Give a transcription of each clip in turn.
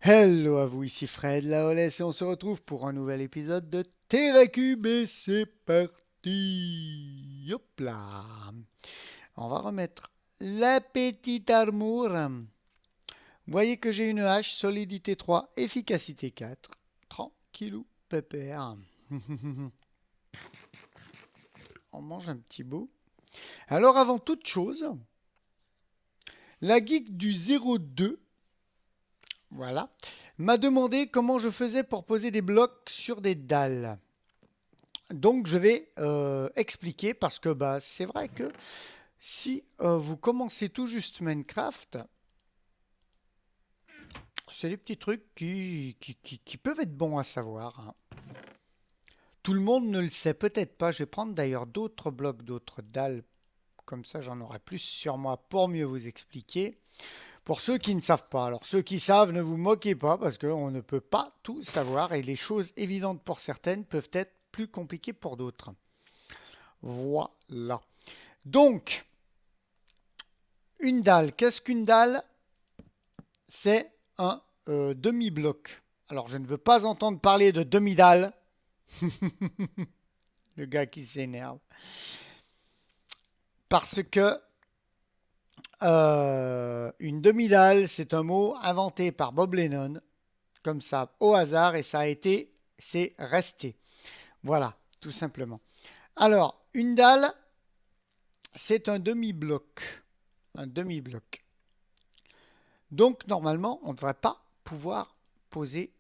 Hello à vous, ici Fred Laolès et on se retrouve pour un nouvel épisode de TerraCube et c'est parti. Hop là. On va remettre la petite armure. Vous voyez que j'ai une hache, solidité 3, efficacité 4. Tranquillou, pépère. On mange un petit bout. Alors avant toute chose, la geek du 02, voilà, m'a demandé comment je faisais pour poser des blocs sur des dalles. Donc je vais expliquer parce que c'est vrai que si vous commencez tout juste Minecraft, c'est des petits trucs qui peuvent être bons à savoir, hein. Tout le monde ne le sait peut-être pas. Je vais prendre d'ailleurs d'autres blocs, d'autres dalles. Comme ça, j'en aurai plus sur moi pour mieux vous expliquer. Pour ceux qui ne savent pas. Alors ceux qui savent, ne vous moquez pas parce qu'on ne peut pas tout savoir et les choses évidentes pour certaines peuvent être plus compliquées pour d'autres. Voilà. Donc, une dalle. Qu'est-ce qu'une dalle? C'est un demi-bloc. Alors, je ne veux pas entendre parler de demi-dalle. Le gars qui s'énerve. Parce que une demi-dalle, c'est un mot inventé par Bob Lennon, comme ça, au hasard, et c'est resté. Voilà, tout simplement. Alors, une dalle, c'est un demi-bloc. Un demi-bloc. Donc, normalement, on ne devrait pas pouvoir poser,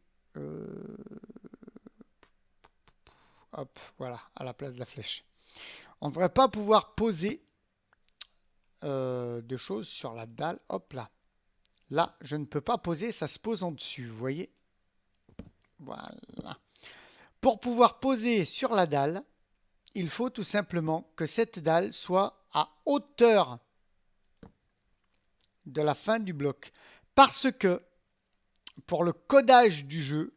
hop, voilà, à la place de la flèche. On ne devrait pas pouvoir poser de choses sur la dalle. Hop là. Là, je ne peux pas poser, ça se pose en dessus, vous voyez? Voilà. Pour pouvoir poser sur la dalle, il faut tout simplement que cette dalle soit à hauteur de la fin du bloc. Parce que pour le codage du jeu,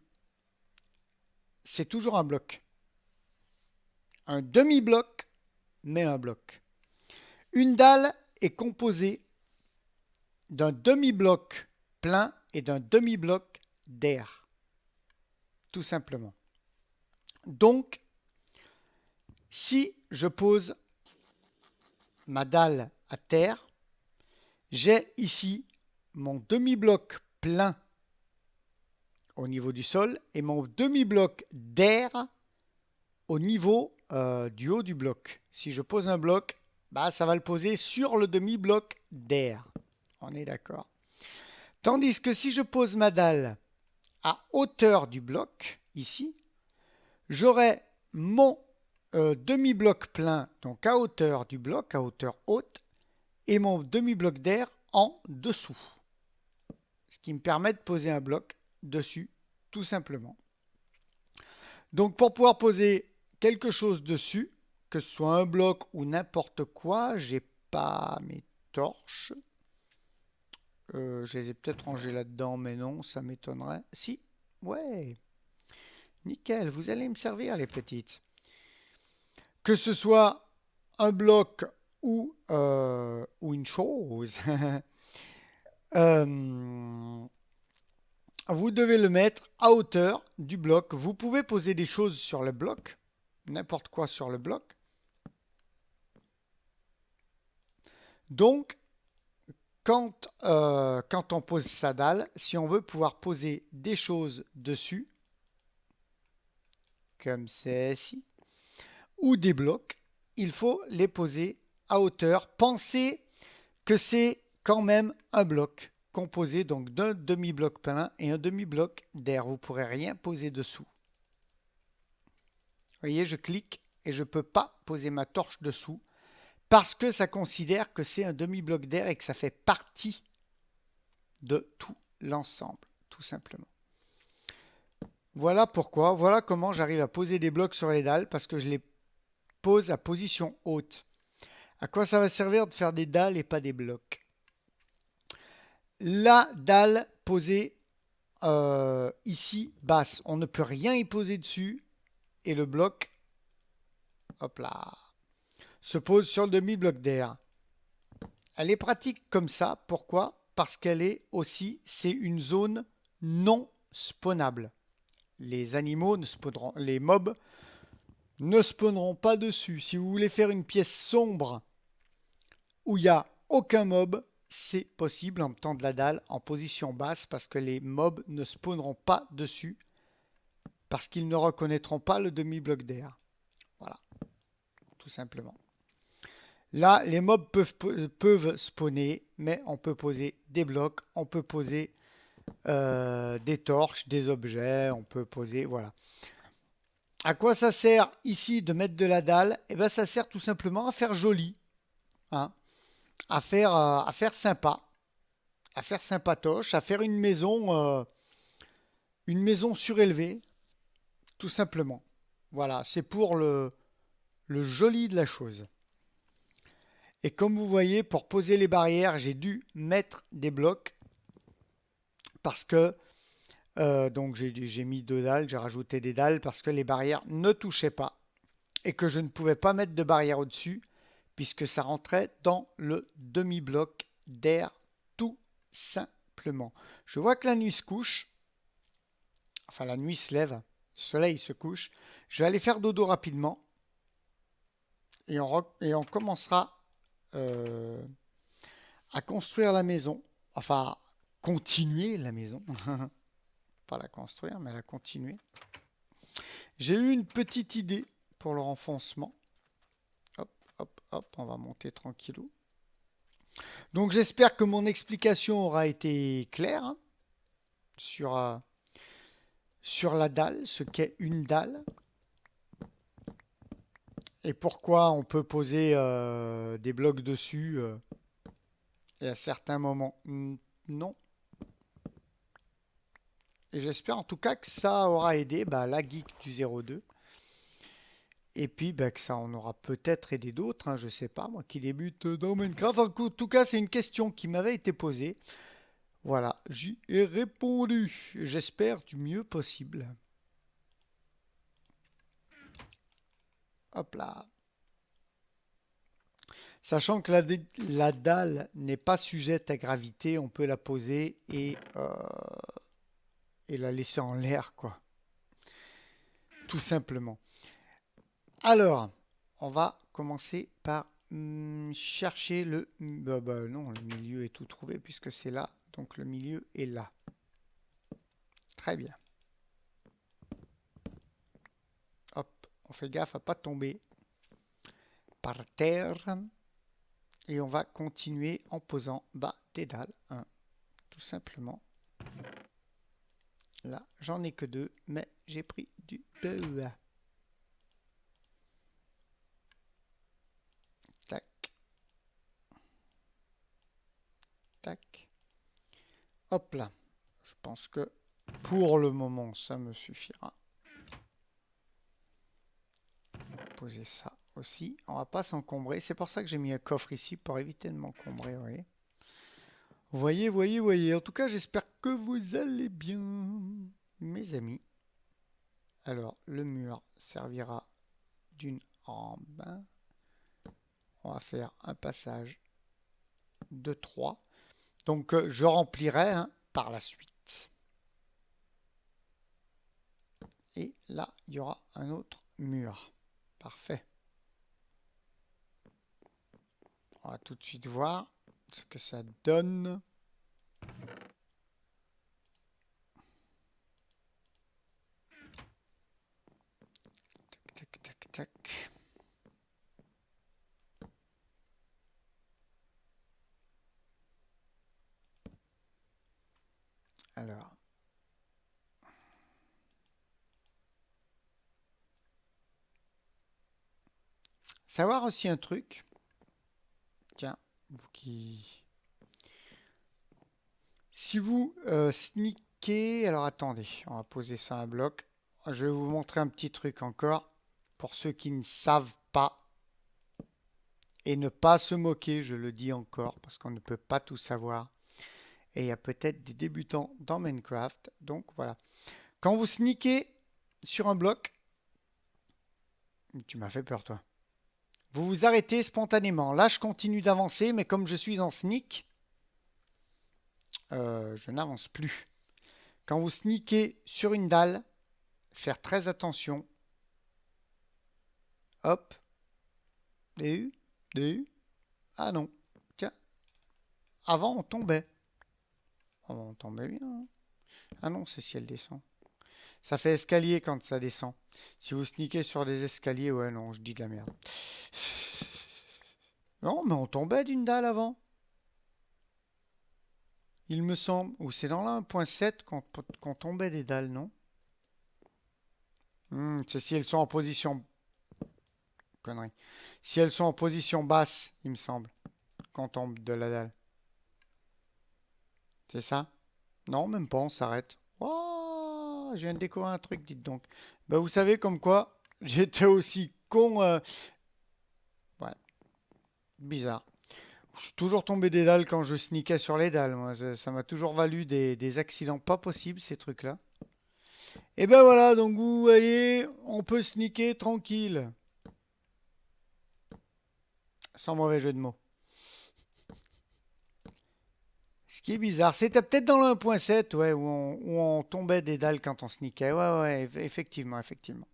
c'est toujours un bloc. Un demi-bloc, mais un bloc. Une dalle est composée d'un demi-bloc plein et d'un demi-bloc d'air. Tout simplement. Donc, si je pose ma dalle à terre, j'ai ici mon demi-bloc plein au niveau du sol et mon demi-bloc d'air au niveau du haut du bloc. Si je pose un bloc, ça va le poser sur le demi-bloc d'air. On est d'accord. Tandis que si je pose ma dalle à hauteur du bloc, ici, j'aurai mon demi-bloc plein, donc à hauteur du bloc, à hauteur haute, et mon demi-bloc d'air en dessous. Ce qui me permet de poser un bloc dessus, tout simplement. Donc pour pouvoir poser quelque chose dessus, que ce soit un bloc ou n'importe quoi, j'ai pas mes torches. Je les ai peut-être rangées là-dedans, mais non, ça m'étonnerait. Si, ouais, nickel, vous allez me servir les petites. Que ce soit un bloc ou une chose, vous devez le mettre à hauteur du bloc. Vous pouvez poser des choses sur le bloc, n'importe quoi sur le bloc. Donc, quand on pose sa dalle, si on veut pouvoir poser des choses dessus, comme ceci, ou des blocs, il faut les poser à hauteur. Pensez que c'est quand même un bloc composé donc d'un demi-bloc plein et un demi-bloc d'air. Vous ne pourrez rien poser dessous. Vous voyez, je clique et je ne peux pas poser ma torche dessous parce que ça considère que c'est un demi-bloc d'air et que ça fait partie de tout l'ensemble, tout simplement. Voilà pourquoi, voilà comment j'arrive à poser des blocs sur les dalles parce que je les pose à position haute. À quoi ça va servir de faire des dalles et pas des blocs? La dalle posée ici, basse, on ne peut rien y poser dessus et le bloc, hop là, se pose sur le demi-bloc d'air. Elle est pratique comme ça, pourquoi? Parce qu'elle est aussi, c'est une zone non spawnable. Les animaux ne spawneront, les mobs ne spawneront pas dessus. Si vous voulez faire une pièce sombre où il n'y a aucun mob, c'est possible en mettant de la dalle en position basse parce que les mobs ne spawneront pas dessus parce qu'ils ne reconnaîtront pas le demi-bloc d'air. Voilà, tout simplement. Là, les mobs peuvent spawner, mais on peut poser des blocs, on peut poser des torches, des objets, on peut poser, voilà. À quoi ça sert ici de mettre de la dalle? Eh bien, ça sert tout simplement à faire joli, hein, à faire sympa, à faire sympatoche, à faire une maison surélevée, tout simplement. Voilà, c'est pour le joli de la chose. Et comme vous voyez, pour poser les barrières, j'ai dû mettre des blocs parce que donc j'ai mis 2 dalles, j'ai rajouté des dalles parce que les barrières ne touchaient pas et que je ne pouvais pas mettre de barrière au-dessus puisque ça rentrait dans le demi-bloc d'air tout simplement. Je vois que la nuit se couche, enfin la nuit se lève, le soleil se couche. Je vais aller faire dodo rapidement et on commencera à construire la maison, enfin continuer la maison, pas la construire mais la continuer. J'ai eu une petite idée pour le renfoncement. Hop, hop, hop, on va monter tranquillou. Donc j'espère que mon explication aura été claire, hein, sur la dalle, ce qu'est une dalle. Et pourquoi on peut poser des blocs dessus et à certains moments non. Et j'espère en tout cas que ça aura aidé la geek du 02. Et puis que ça en aura peut-être aidé d'autres, hein, je sais pas, moi qui débute dans Minecraft. En tout cas, c'est une question qui m'avait été posée. Voilà, j'y ai répondu. J'espère du mieux possible. Hop là. Sachant que la dalle n'est pas sujette à gravité, on peut la poser et la laisser en l'air, quoi. Tout simplement. Alors, on va commencer par chercher le... non, le milieu est tout trouvé puisque c'est là. Donc le milieu est là. Très bien. Hop, on fait gaffe à pas tomber par terre. Et on va continuer en posant des dalles. Hein, tout simplement. Là, j'en ai que 2, mais j'ai pris du peu. Tac. Tac. Hop là. Je pense que pour le moment, ça me suffira. Poser ça aussi. On va pas s'encombrer. C'est pour ça que j'ai mis un coffre ici pour éviter de m'encombrer. Voyez. En tout cas, j'espère que vous allez bien, mes amis. Alors, le mur servira d'une rampe. On va faire un passage de 3. Donc, je remplirai par la suite. Et là, il y aura un autre mur. Parfait. On va tout de suite voir ce que ça donne. Tac. Alors. Savoir aussi un truc. Tiens, vous qui... Si vous sneakez... Alors attendez, on va poser ça à un bloc. Je vais vous montrer un petit truc encore. Pour ceux qui ne savent pas. Et ne pas se moquer, je le dis encore, parce qu'on ne peut pas tout savoir. Et il y a peut-être des débutants dans Minecraft. Donc voilà. Quand vous sneakez sur un bloc... Tu m'as fait peur, toi. Vous vous arrêtez spontanément. Là, je continue d'avancer, mais comme je suis en sneak, je n'avance plus. Quand vous sneakez sur une dalle, faire très attention. Hop. DU. DU. Ah non. Tiens. Avant, on tombait. Avant, on tombait bien, hein. Ah non, c'est si elle descend. Ça fait escalier quand ça descend. Si vous sneakez sur des escaliers, ouais, non, je dis de la merde. Non, mais on tombait d'une dalle avant. Il me semble. Ou c'est dans la 1.7 qu'on tombait des dalles, non? C'est si elles sont en position... Connerie. Si elles sont en position basse, il me semble, qu'on tombe de la dalle. C'est ça? Non, même pas, on s'arrête. Oh, je viens de découvrir un truc, dites donc. Ben, vous savez comme quoi, j'étais aussi con. Ouais, bizarre. Je suis toujours tombé des dalles quand je sneakais sur les dalles. Moi, ça m'a toujours valu des accidents pas possibles, ces trucs-là. Et ben voilà, donc vous voyez, on peut sneaker tranquille. Sans mauvais jeu de mots. Ce qui est bizarre, c'était peut-être dans le 1.7, ouais, où on tombait des dalles quand on sneakait. Ouais, ouais, effectivement, effectivement.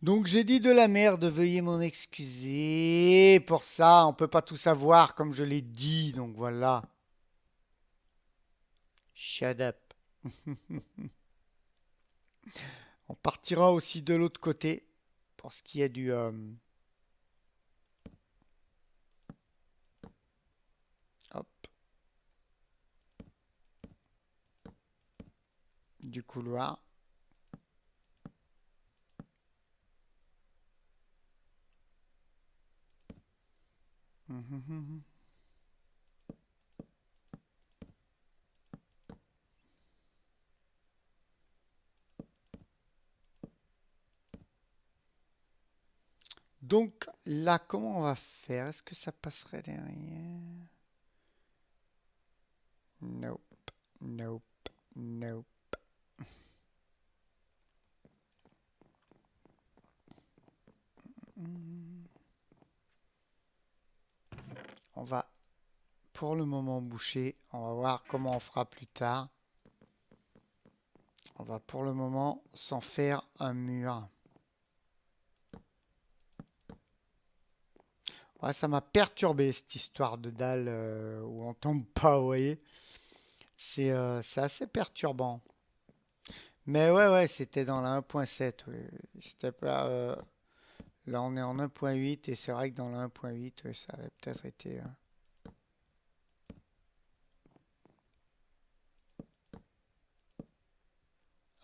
Donc j'ai dit de la merde, veuillez m'en excuser. Pour ça, on peut pas tout savoir comme je l'ai dit, donc voilà. Shut up. On partira aussi de l'autre côté pour ce qui est hop, du couloir. Donc là, comment on va faire? Est-ce que ça passerait derrière? Nope, nope, nope. On va pour le moment boucher. On va voir comment on fera plus tard. On va pour le moment s'en faire un mur. Ouais, ça m'a perturbé cette histoire de dalle où on tombe pas, vous voyez. C'est assez perturbant. Mais ouais, ouais, c'était dans la 1.7. Oui. C'était pas, là, on est en 1.8 et c'est vrai que dans la 1.8, ouais, ça avait peut-être été.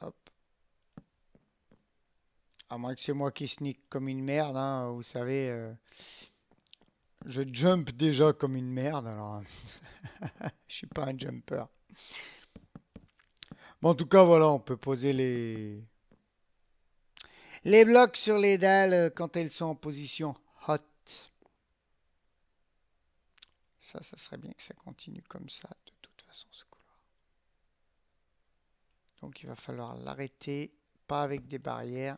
Hop. À moins que c'est moi qui sneak comme une merde, hein, vous savez, je jump déjà comme une merde, alors je suis pas un jumper. Bon, en tout cas, voilà, on peut poser les blocs sur les dalles quand elles sont en position hot. Ça serait bien que ça continue comme ça, de toute façon, ce couloir. Donc, il va falloir l'arrêter, pas avec des barrières,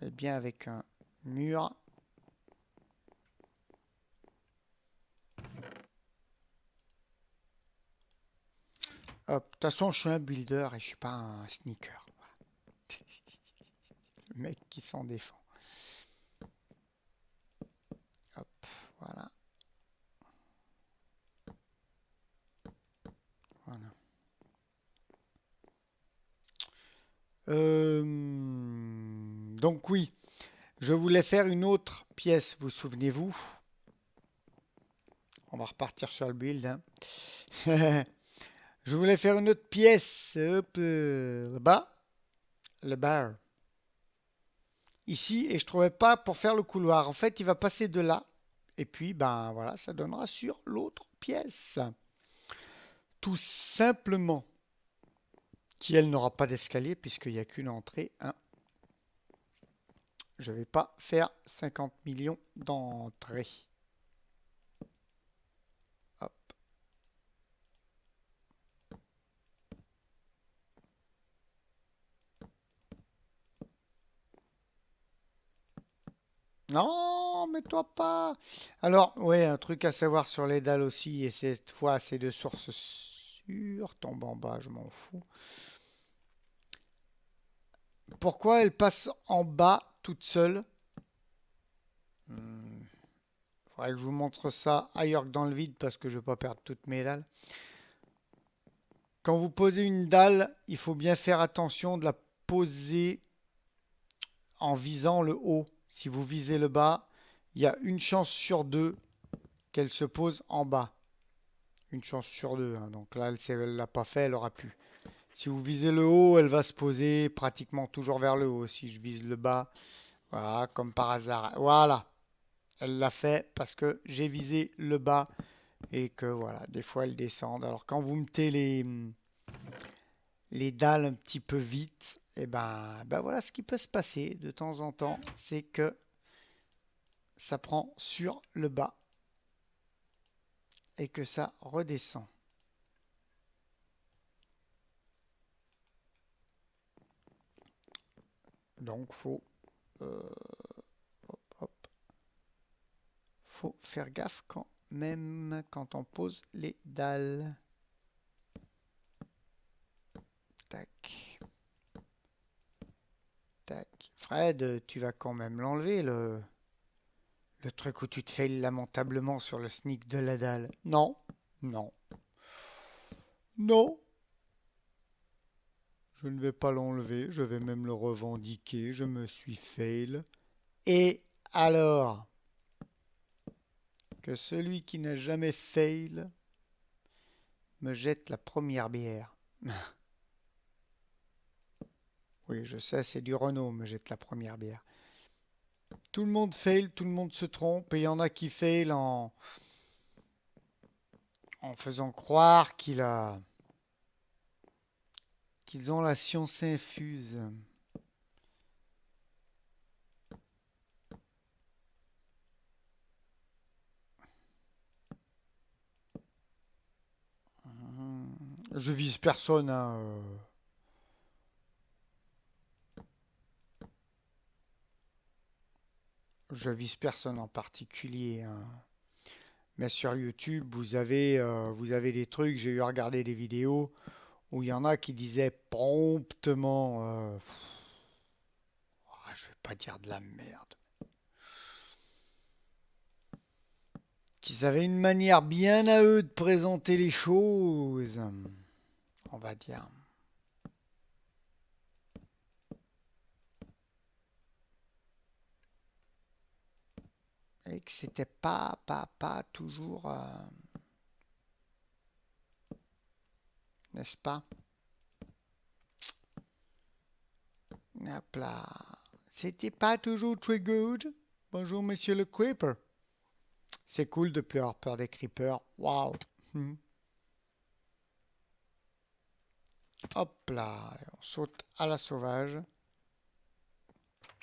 mais bien avec un mur. Hop, de toute façon, je suis un builder et je suis pas un sneaker. Voilà. Le mec qui s'en défend. Hop, voilà. Voilà. Donc oui, je voulais faire une autre pièce, vous souvenez-vous? On va repartir sur le build, hein. Je voulais faire une autre pièce. Hop, là-bas, le bar. Ici, et je trouvais pas pour faire le couloir. En fait, il va passer de là. Et puis, ben voilà, ça donnera sur l'autre pièce. Tout simplement. Qui, elle, n'aura pas d'escalier puisqu'il n'y a qu'une entrée, hein. Je ne vais pas faire 50 millions d'entrées. Hop. Non, mais toi pas. Alors, ouais, un truc à savoir sur les dalles aussi, et cette fois, c'est de source sûr. Tombe en bas, je m'en fous. Pourquoi elle passe en bas toute seule? Faudrait que je vous montre ça ailleurs que dans le vide parce que je ne vais pas perdre toutes mes dalles. Quand vous posez une dalle, il faut bien faire attention de la poser en visant le haut. Si vous visez le bas, il y a une chance sur deux qu'elle se pose en bas. Une chance sur deux, hein. Donc là, elle ne l'a pas fait, elle aura pu. Si vous visez le haut, elle va se poser pratiquement toujours vers le haut. Si je vise le bas, voilà, comme par hasard. Voilà, elle l'a fait parce que j'ai visé le bas et que voilà, des fois elles descendent. Alors quand vous mettez les dalles un petit peu vite, et ben voilà ce qui peut se passer de temps en temps, c'est que ça prend sur le bas et que ça redescend. Donc euh, faut faire gaffe quand même quand on pose les dalles. Tac. Tac. Fred, tu vas quand même l'enlever, le truc où tu te fais lamentablement sur le sneak de la dalle. Non, non, non. Je ne vais pas l'enlever, je vais même le revendiquer. Je me suis fail. Et alors que celui qui n'a jamais fail me jette la première bière. Oui, je sais, c'est du Renault, me jette la première bière. Tout le monde fail, tout le monde se trompe, et il y en a qui fail en faisant croire qu'ils ont la science infuse. Je vise personne, hein. Je vise personne en particulier, hein. Mais sur YouTube, vous avez des trucs, j'ai eu à regarder des vidéos où il y en a qui disaient promptement, je vais pas dire de la merde, qu'ils avaient une manière bien à eux de présenter les choses, on va dire. Et que c'était pas toujours, n'est-ce pas? Hop là. C'était pas toujours très good. Bonjour, monsieur le Creeper. C'est cool de plus avoir peur des creepers. Waouh. Hop là. On saute à la sauvage.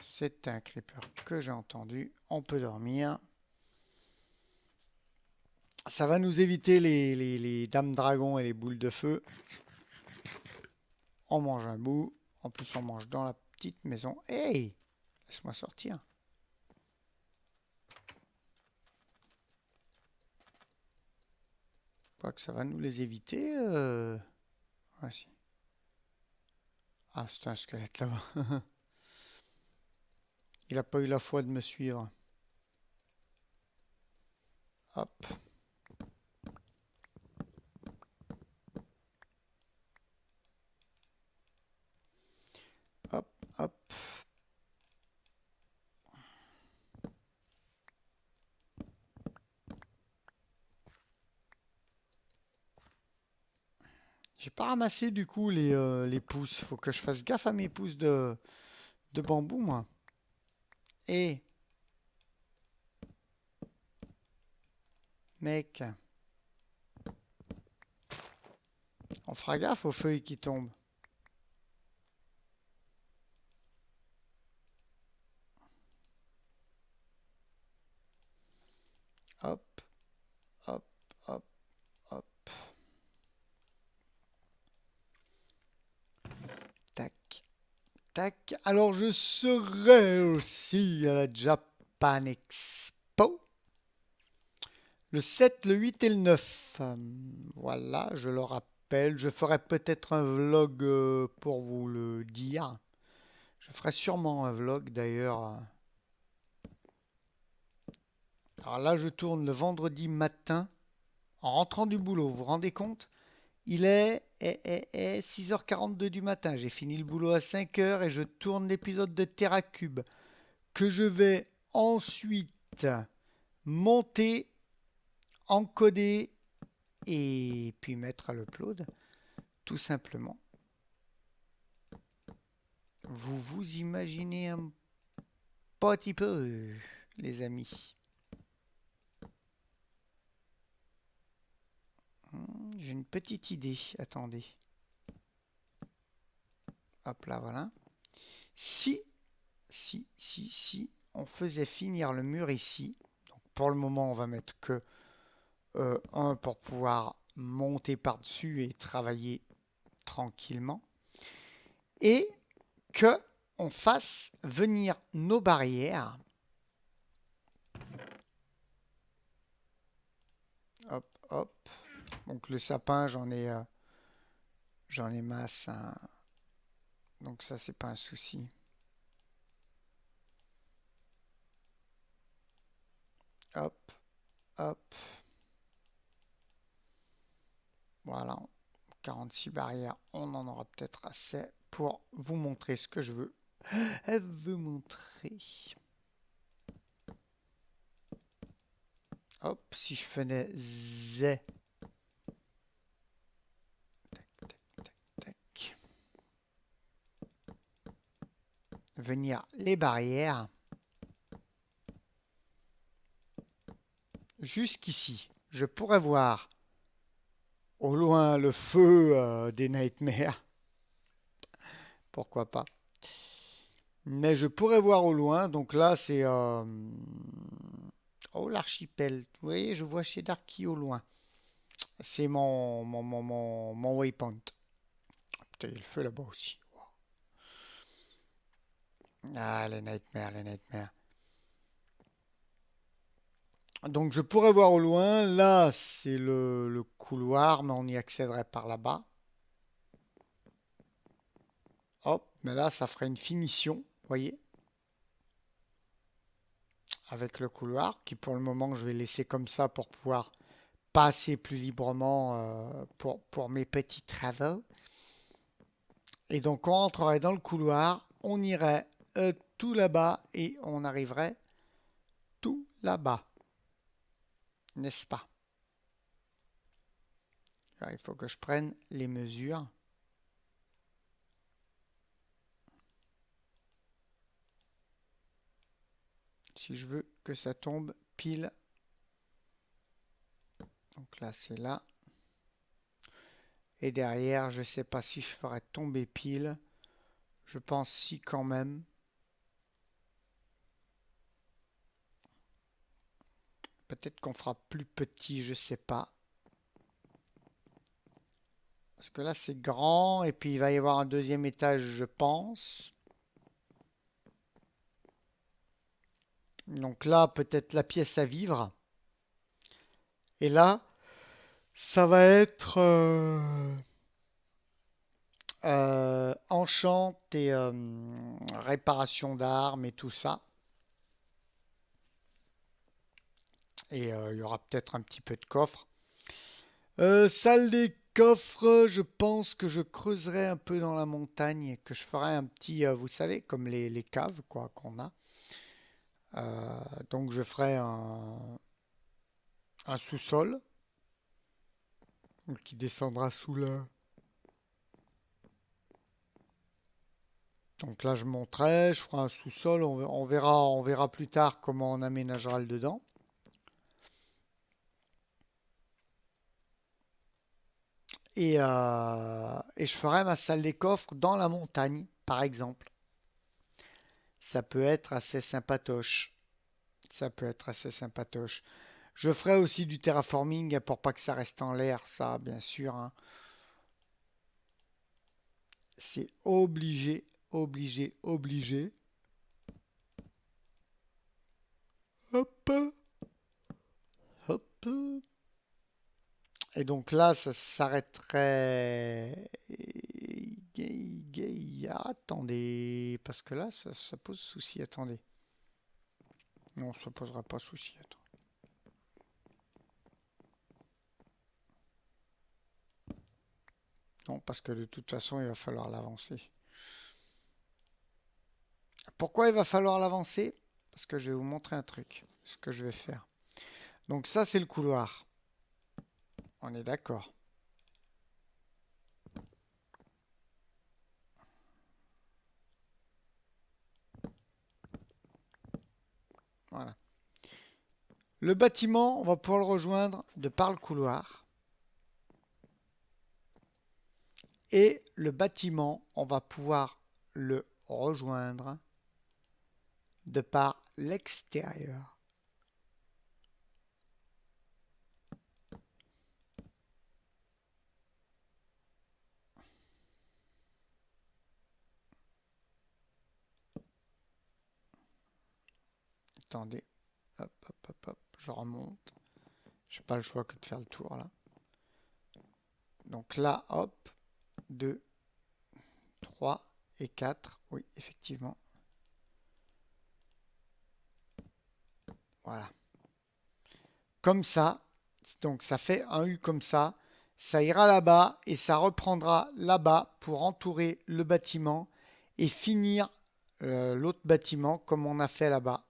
C'est un creeper que j'ai entendu. On peut dormir. Ça va nous éviter les dames dragons et les boules de feu. On mange un bout. En plus, on mange dans la petite maison. Hey! Laisse-moi sortir. Quoi que ça va nous les éviter. Ah si. Ah, c'est un squelette là-bas. Il n'a pas eu la foi de me suivre. Hop. Hop, hop. J'ai pas ramassé du coup les pousses. Faut que je fasse gaffe à mes pousses de bambou, moi. Et mec, on fera gaffe aux feuilles qui tombent. Hop, hop, hop, hop. Tac, tac. Alors je serai aussi à la Japan Expo. Le 7, le 8 et le 9. Voilà, je le rappelle. rappelle. Je ferai peut-être un vlog pour vous le dire. Je ferai sûrement un vlog d'ailleurs. Alors là, je tourne le vendredi matin en rentrant du boulot. Vous vous rendez compte? Il est 6h42 du matin. J'ai fini le boulot à 5h et je tourne l'épisode de TerraCube que je vais ensuite monter, encoder et puis mettre à l'upload, tout simplement. Vous vous imaginez un petit peu, les amis. J'ai une petite idée. Attendez. Hop là, voilà. Si on faisait finir le mur ici, donc pour le moment, on va mettre que un pour pouvoir monter par-dessus et travailler tranquillement. Et que on fasse venir nos barrières. Hop, hop. Donc le sapin, j'en ai masse. Hein. Donc ça, c'est pas un souci. Hop, hop. Voilà. 46 barrières, on en aura peut-être assez pour vous montrer ce que je veux. Vous montrer. Hop, si je faisais Z. Tac, tac, tac, tac. Venir les barrières. Jusqu'ici, je pourrais voir au loin le feu des Nightmares. Pourquoi pas. Mais je pourrais voir au loin. Donc là, c'est... oh, l'archipel. Vous voyez, je vois chez Darky au loin. C'est mon waypoint. Putain, il y a le feu là-bas aussi. Ah, les Nightmares, les Nightmares. Donc je pourrais voir au loin. Là, c'est le couloir, mais on y accéderait par là-bas. Hop, mais là, ça ferait une finition, vous voyez, avec le couloir, qui pour le moment, je vais laisser comme ça pour pouvoir passer plus librement pour mes petits travaux. Et donc, on rentrerait dans le couloir, on irait tout là-bas et on arriverait tout là-bas. N'est-ce pas? Alors, il faut que je prenne les mesures. Si je veux que ça tombe pile. Donc là, c'est là. Et derrière, je ne sais pas si je ferai tomber pile. Je pense si quand même. Peut-être qu'on fera plus petit, je ne sais pas. Parce que là, c'est grand. Et puis, il va y avoir un deuxième étage, je pense. Donc là, peut-être la pièce à vivre. Et là, ça va être enchant et réparation d'armes et tout ça. Et il y aura peut-être un petit peu de coffre. Salle des coffres, je pense que je creuserai un peu dans la montagne et que je ferai un petit, vous savez, comme les caves quoi qu'on a. Donc je ferai un sous-sol qui descendra sous la... Donc là je monterai, je ferai un sous-sol, on verra plus tard comment on aménagera le dedans. Et je ferai ma salle des coffres dans la montagne, par exemple. Ça peut être assez sympatoche. Ça peut être assez sympatoche. Je ferai aussi du terraforming pour pas que ça reste en l'air, ça, bien sûr. Hein. C'est obligé, obligé, obligé. Hop, hop. Et donc là, ça s'arrêterait. Attendez, parce que là, ça pose souci. Attendez. Non, ça posera pas souci. Attends. Non, parce que de toute façon, il va falloir l'avancer. Pourquoi il va falloir l'avancer? Parce que je vais vous montrer un truc. Ce que je vais faire. Donc ça, c'est le couloir. On est d'accord. Voilà. Le bâtiment, on va pouvoir le rejoindre de par le couloir. Et le bâtiment, on va pouvoir le rejoindre de par l'extérieur. Attendez. Hop, hop, hop, hop. Je remonte. Je n'ai pas le choix que de faire le tour là. Donc là, hop. 2, 3 et 4. Oui, effectivement. Voilà. Comme ça. Donc ça fait un U comme ça. Ça ira là-bas et ça reprendra là-bas pour entourer le bâtiment et finir l'autre bâtiment comme on a fait là-bas.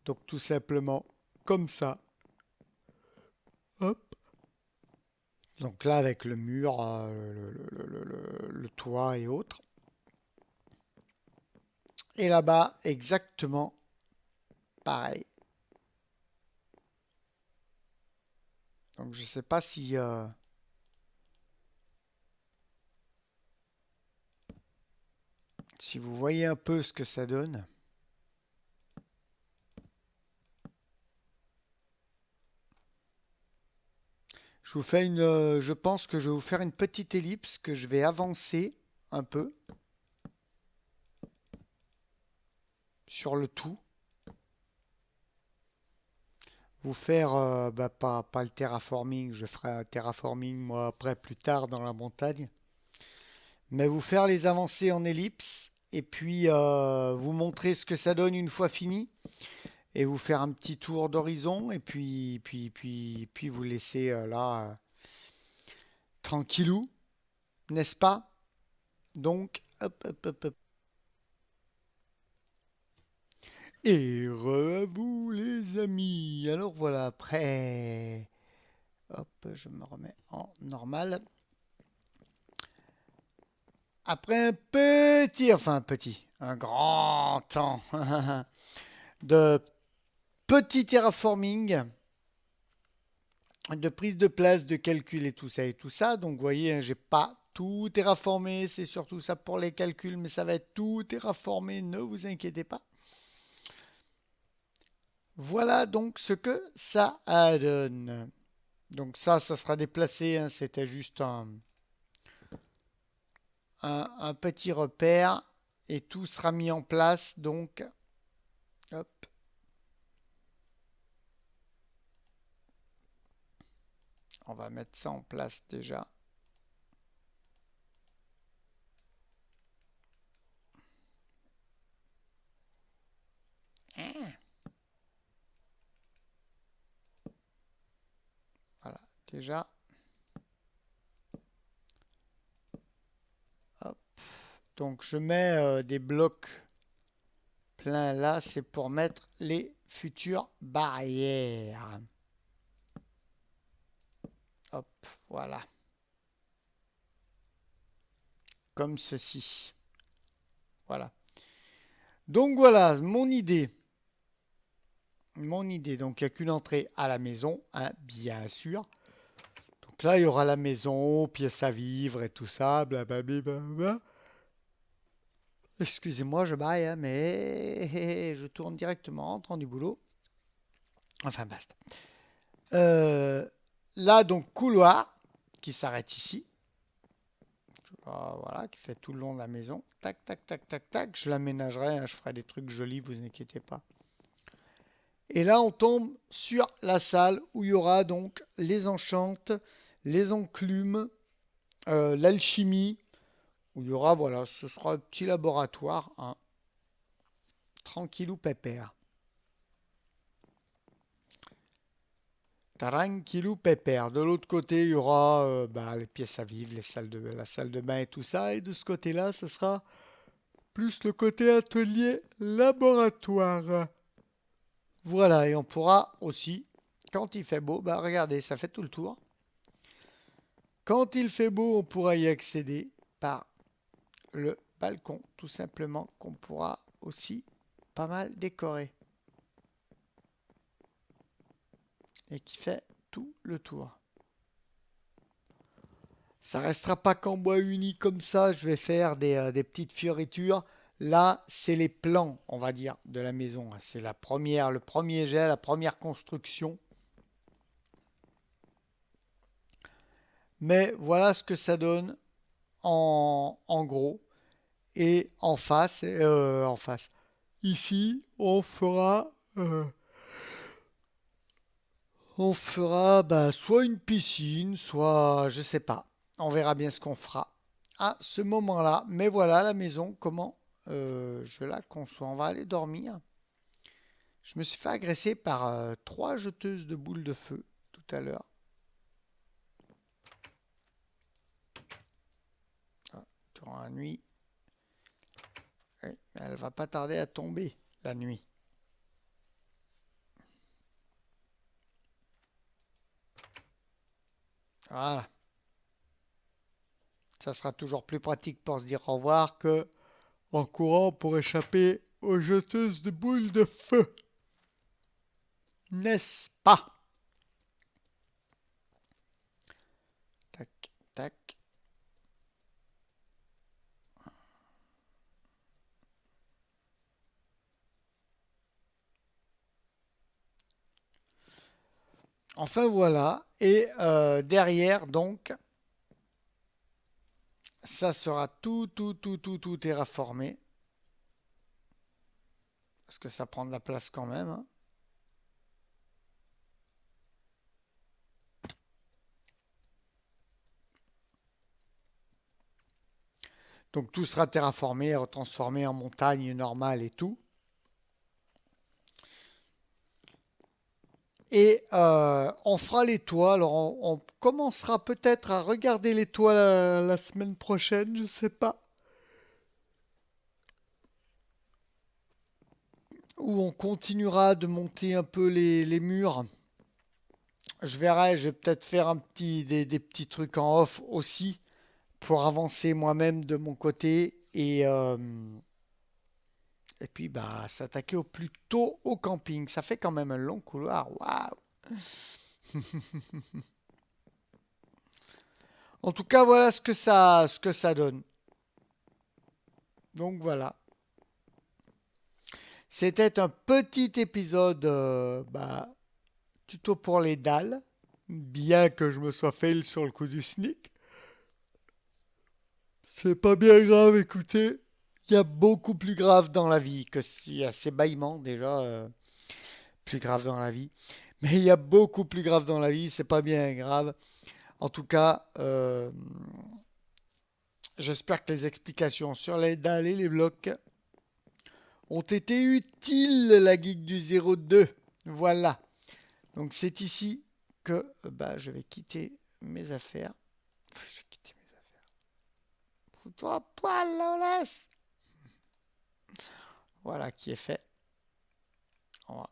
Donc tout simplement comme ça. Hop. Donc là avec le mur, le toit et autres. Et là-bas exactement pareil. Donc je ne sais pas si vous voyez un peu ce que ça donne. Je pense que je vais vous faire une petite ellipse que je vais avancer un peu sur le tout. Vous faire, pas le terraforming, je ferai un terraforming moi après plus tard dans la montagne. Mais vous faire les avancées en ellipse et puis vous montrer ce que ça donne une fois fini et vous faire un petit tour d'horizon et puis vous laisser là tranquillou, n'est-ce pas? Donc, hop, hop, hop, hop. Et re à vous les amis. Alors voilà, après, hop, je me remets en normal. Après un grand temps de petit terraforming, de prise de place, de calcul et tout ça et tout ça. Donc vous voyez, hein, j'ai pas tout terraformé, c'est surtout ça pour les calculs, mais ça va être tout terraformé, ne vous inquiétez pas. Voilà donc ce que ça donne. Donc ça sera déplacé, hein, c'était juste un petit repère et tout sera mis en place. Donc, hop, on va mettre ça en place déjà. Voilà, déjà. Hop. Donc je mets des blocs pleins là, c'est pour mettre les futures barrières. Hop, voilà. Comme ceci. Voilà. Donc voilà, mon idée. Mon idée. Donc il n'y a qu'une entrée à la maison, hein, bien sûr. Donc là, il y aura la maison, pièce à vivre et tout ça, blablabla. Excusez-moi, je baille, hein, mais je tourne directement en rentrant du boulot. Enfin, basta. Euh, Là, donc, couloir qui s'arrête ici. Voilà, qui fait tout le long de la maison. Tac, tac, tac, tac, tac. Je l'aménagerai, hein, je ferai des trucs jolis, vous inquiétez pas. Et là, on tombe sur la salle où il y aura donc les enchantes, les enclumes, l'alchimie, où il y aura, voilà, ce sera un petit laboratoire, hein, tranquillou pépère. Tranquillou pépère. De l'autre côté, il y aura les pièces à vivre, la salle de bain et tout ça. Et de ce côté-là, ce sera plus le côté atelier laboratoire. Voilà, et on pourra aussi, quand il fait beau, regardez, ça fait tout le tour. Quand il fait beau, on pourra y accéder par le balcon, tout simplement, qu'on pourra aussi pas mal décorer. Et qui fait tout le tour. Ça restera pas qu'en bois uni comme ça, je vais faire des petites fioritures. Là, c'est les plans, on va dire, de la maison. C'est le premier jet, la première construction. Mais voilà ce que ça donne en gros. Et en face. Ici, on fera soit une piscine, soit je sais pas. On verra bien ce qu'on fera à ce moment-là. Mais voilà la maison, comment je la conçois. On va aller dormir. Je me suis fait agresser par 3 jeteuses de boules de feu tout à l'heure. Ah, durant la nuit. Oui, mais elle va pas tarder à tomber la nuit. Voilà. Ça sera toujours plus pratique pour se dire au revoir que en courant pour échapper aux jeteuses de boules de feu. N'est-ce pas? Tac, tac. Enfin voilà. Et derrière, donc, ça sera tout terraformé. Parce que ça prend de la place quand même, hein. Donc tout sera terraformé, transformé en montagne normale et tout. Et on fera les toits. Alors on commencera peut-être à regarder les toits la semaine prochaine, je sais pas. Ou on continuera de monter un peu les murs. Je verrai, je vais peut-être faire des petits trucs en off aussi pour avancer moi-même de mon côté et puis s'attaquer au plus tôt au camping. Ça fait quand même un long couloir. Waouh! En tout cas, voilà ce que ça donne. Donc voilà. C'était un petit épisode tuto pour les dalles. Bien que je me sois fail sur le coup du sneak. C'est pas bien grave, écoutez. Il y a beaucoup plus grave dans la vie que s'il y a ces bâillements déjà plus grave dans la vie. Mais il y a beaucoup plus grave dans la vie, c'est pas bien grave. En tout cas, j'espère que les explications sur les dalles et les blocs ont été utiles, la geek du 02. Voilà. Donc c'est ici que je vais quitter mes affaires. Je vais quitter mes affaires. Fous-toi à poil, là, laisse. Voilà qui est fait. Voilà.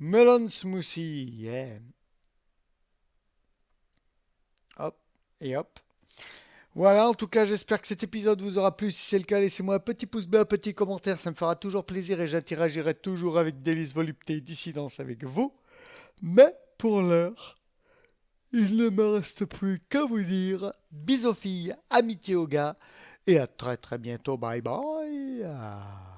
Melon smoothie, yeah. Hop et hop. Voilà, en tout cas, j'espère que cet épisode vous aura plu. Si c'est le cas, laissez-moi un petit pouce bleu, un petit commentaire, ça me fera toujours plaisir et j'interagirai toujours avec Délice Volupté et Dissidence avec vous. Mais pour l'heure, il ne me reste plus qu'à vous dire bisous aux filles, amitié aux gars et à très très bientôt. Bye bye.